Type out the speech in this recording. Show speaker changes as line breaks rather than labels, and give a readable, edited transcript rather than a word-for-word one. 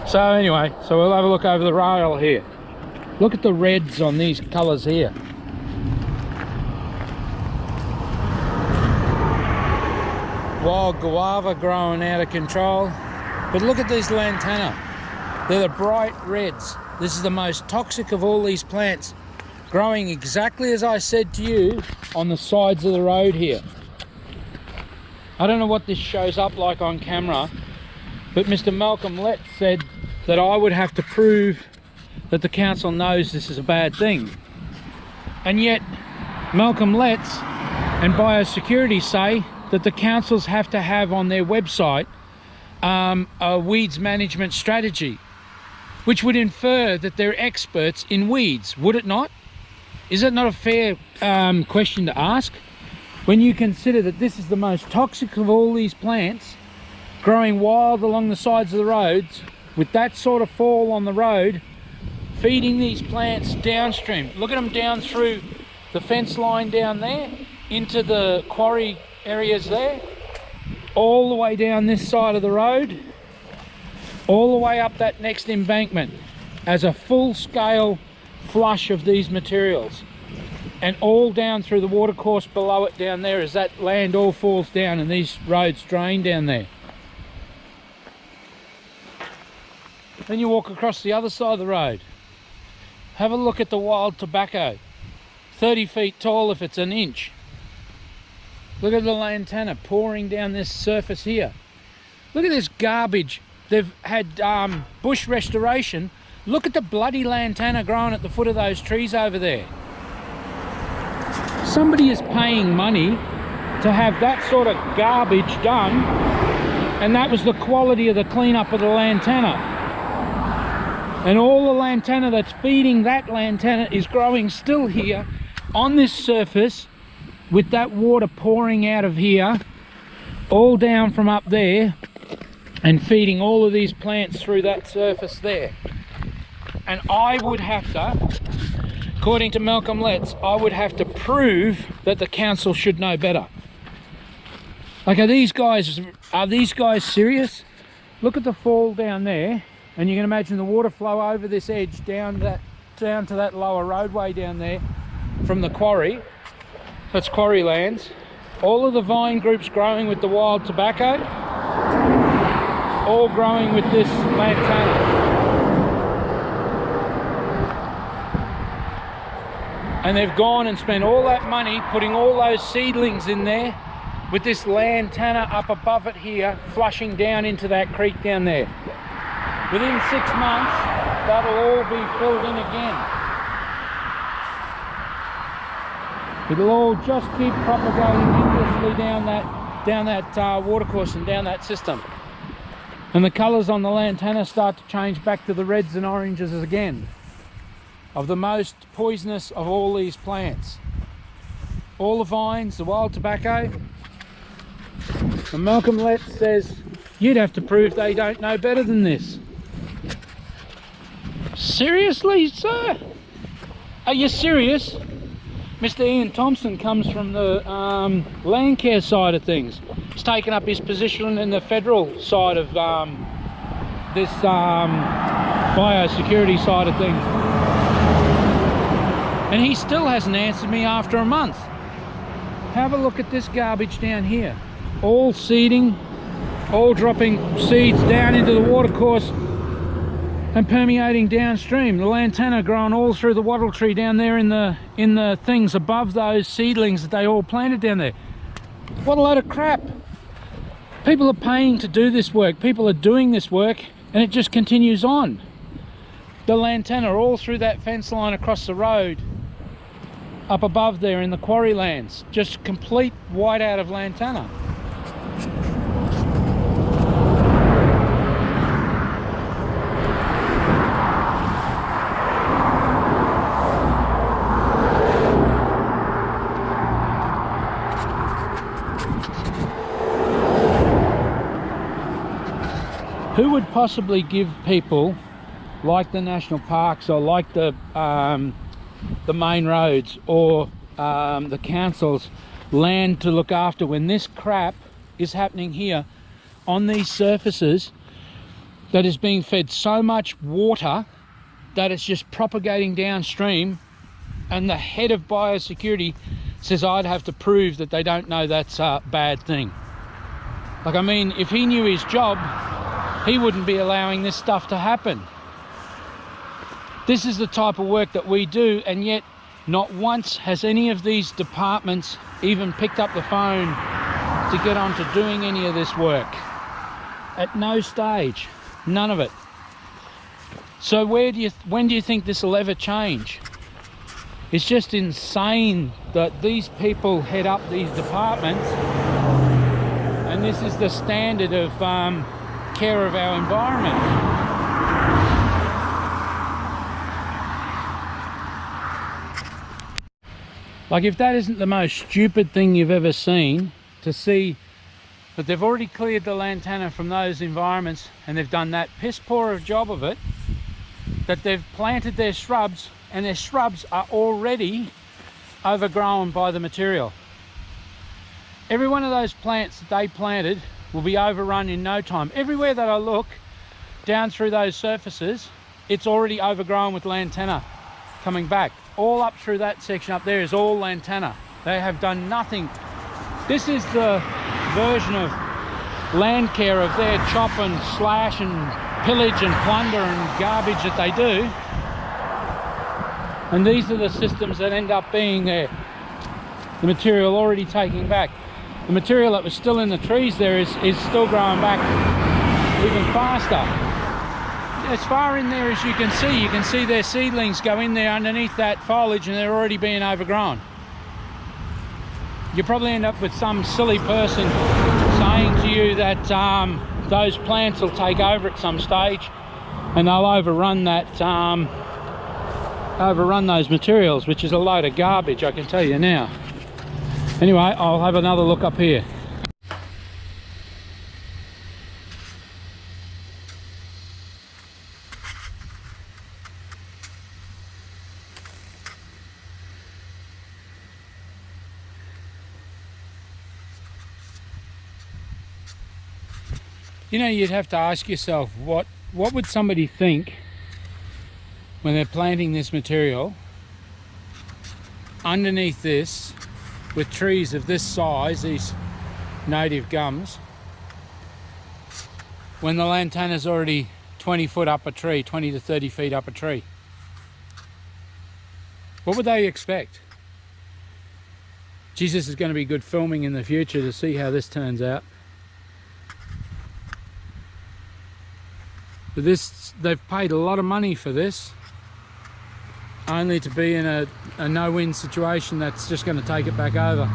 So anyway, so we'll have a look over the rail here. Look at the reds on these colours here. Wild guava growing out of control. But look at these lantana. They're the bright reds. This is the most toxic of all these plants, growing exactly as I said to you on the sides of the road here. I don't know what this shows up like on camera, but Mr Malcom Letts said that I would have to prove that the council knows this is a bad thing. And yet Malcom Letts and biosecurity say that the councils have to have on their website a weeds management strategy, which would infer that they're experts in weeds, would it not? Is it not a fair question to ask? When you consider that this is the most toxic of all these plants, growing wild along the sides of the roads, with that sort of fall on the road, feeding these plants downstream. Look at them down through the fence line down there, into the quarry areas there, all the way down this side of the road, all the way up that next embankment as a full-scale flush of these materials, and all down through the watercourse below it down there as that land all falls down and these roads drain down there. Then you walk across the other side of the road. Have a look at the wild tobacco, 30 feet tall if it's an inch. Look at the lantana pouring down this surface here. Look at this garbage. They've had bush restoration. Look at the bloody lantana growing at the foot of those trees over there. Somebody is paying money to have that sort of garbage done, and that was the quality of the cleanup of the lantana. And all the lantana that's feeding that lantana is growing still here on this surface, with that water pouring out of here, all down from up there, and feeding all of these plants through that surface there. And I would have to, according to Malcom Letts, I would have to prove that the council should know better. Like, are these guys serious? Look at the fall down there, and you can imagine the water flow over this edge down to that lower roadway down there from the quarry. That's quarry lands. All of the vine groups growing with the wild tobacco, all growing with this lantana. And they've gone and spent all that money putting all those seedlings in there with this lantana up above it here, flushing down into that creek down there. Within 6 months, that'll all be filled in again. It'll all just keep propagating endlessly down that watercourse and down that system. And the colours on the lantana start to change back to the reds and oranges again, of the most poisonous of all these plants. All the vines, the wild tobacco. And Malcom Letts says you'd have to prove they don't know better than this. Seriously, sir? Are you serious? Mr Ian Thompson comes from the land care side of things. He's taken up his position in the federal side of this biosecurity side of things. And he still hasn't answered me after a month. Have a look at this garbage down here. All seeding, all dropping seeds down into the watercourse and permeating downstream. The lantana growing all through the wattle tree down there in the things above those seedlings that they all planted down there. What a load of crap. People are paying to do this work. People are doing this work, and it just continues on. The lantana all through that fence line across the road, up above there in the quarry lands. Just complete whiteout of lantana. Who would possibly give people like the national parks or like the main roads or the councils land to look after when this crap is happening here on these surfaces that is being fed so much water that it's just propagating downstream, and the head of biosecurity says I'd have to prove that they don't know that's a bad thing. Like, I mean, if he knew his job, he wouldn't be allowing this stuff to happen. This is the type of work that we do, and yet not once has any of these departments even picked up the phone to get on to doing any of this work. At no stage, none of it. So when do you think this will ever change? It's just insane that these people head up these departments, and this is the standard of care of our environment. Like, if that isn't the most stupid thing you've ever seen, to see that they've already cleared the lantana from those environments, and they've done that piss poor of job of it, that they've planted their shrubs, and their shrubs are already overgrown by the material. Every one of those plants that they planted will be overrun in no time. Everywhere that I look down through those surfaces, it's already overgrown with lantana coming back. All up through that section up there is all lantana. They have done nothing. This is the version of land care of their chop and slash and pillage and plunder and garbage that they do. And these are the systems that end up being there. The material already taking back. The material that was still in the trees there is still growing back even faster. As far in there as you can see their seedlings go in there underneath that foliage, and they're already being overgrown. You probably end up with some silly person saying to you that those plants will take over at some stage and they'll overrun that, overrun those materials, which is a load of garbage, I can tell you now. Anyway, I'll have another look up here. You know, you'd have to ask yourself, what would somebody think when they're planting this material underneath this, with trees of this size, these native gums, when the lantana's already 20 foot up a tree, 20 to 30 feet up a tree? What would they expect? Jesus, is going to be good filming in the future to see how this turns out. But this, they've paid a lot of money for this, only to be in a no-win situation that's just going to take it back over.